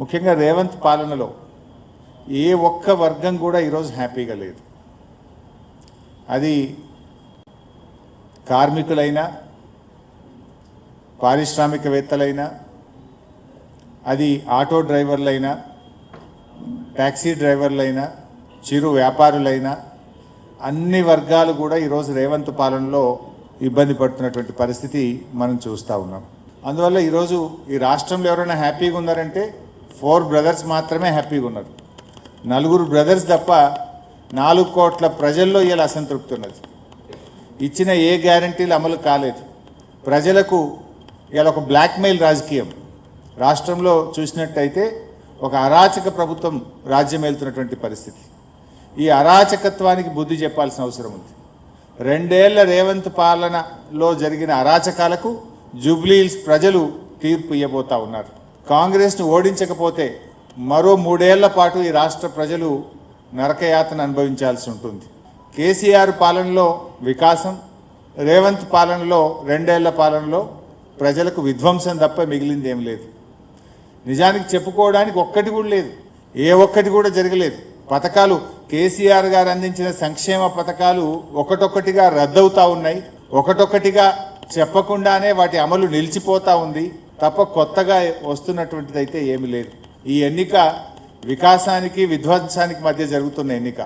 ముఖ్యంగా రేవంత్ పాలనలో ఏ ఒక్క వర్గం కూడా ఈరోజు హ్యాపీగా లేదు. అది కార్మికులైనా, పారిశ్రామికవేత్తలైనా, అది ఆటో డ్రైవర్లైనా, ట్యాక్సీ డ్రైవర్లైనా, చిరు వ్యాపారులైనా, అన్ని వర్గాలు కూడా ఈరోజు రేవంత్ పాలనలో ఇబ్బంది పడుతున్నటువంటి పరిస్థితి మనం చూస్తూ ఉన్నాం. అందువల్ల ఈరోజు ఈ రాష్ట్రంలో ఎవరైనా హ్యాపీగా ఉన్నారంటే 4 బ్రదర్స్ మాత్రమే హ్యాపీగా ఉన్నారు. 4 బ్రదర్స్ తప్ప 4 కోట్ల ప్రజల్లో ఇలా అసంతృప్తి ఉన్నది. ఇచ్చిన ఏ గ్యారంటీలు అమలు కాలేదు. ప్రజలకు ఇలా ఒక బ్లాక్మెయిల్ రాజకీయం రాష్ట్రంలో చూసినట్టయితే ఒక అరాచక ప్రభుత్వం రాజ్యం వెళ్తున్నటువంటి పరిస్థితి. ఈ అరాచకత్వానికి బుద్ధి చెప్పాల్సిన అవసరం ఉంది. 2 ఏళ్ల రేవంత్ పాలనలో జరిగిన అరాచకాలకు జూబ్లీ హిల్స్ ప్రజలు తీర్పు ఇవ్వబోతా ఉన్నారు. కాంగ్రెస్ను ఓడించకపోతే మరో 3 ఏళ్ల పాటు ఈ రాష్ట్ర ప్రజలు నరకయాతన అనుభవించాల్సి ఉంటుంది. కేసీఆర్ పాలనలో వికాసం, రేవంత్ పాలనలో 2 ఏళ్ల పాలనలో ప్రజలకు విధ్వంసం తప్ప మిగిలింది ఏం లేదు. నిజానికి చెప్పుకోవడానికి ఒక్కటి కూడా లేదు. ఏ ఒక్కటి కూడా జరగలేదు. పథకాలు కేసీఆర్ గారు అందించిన సంక్షేమ పథకాలు ఒకటొక్కటిగా రద్దవుతూ ఉన్నాయి. ఒకటొక్కటిగా చెప్పకుండానే వాటి అమలు నిలిచిపోతూ ఉంది తప్ప కొత్తగా వస్తున్నటువంటిది అయితే ఏమీ లేదు. ఈ ఎన్నిక వికాసానికి విధ్వంసానికి మధ్య జరుగుతున్న ఎన్నిక.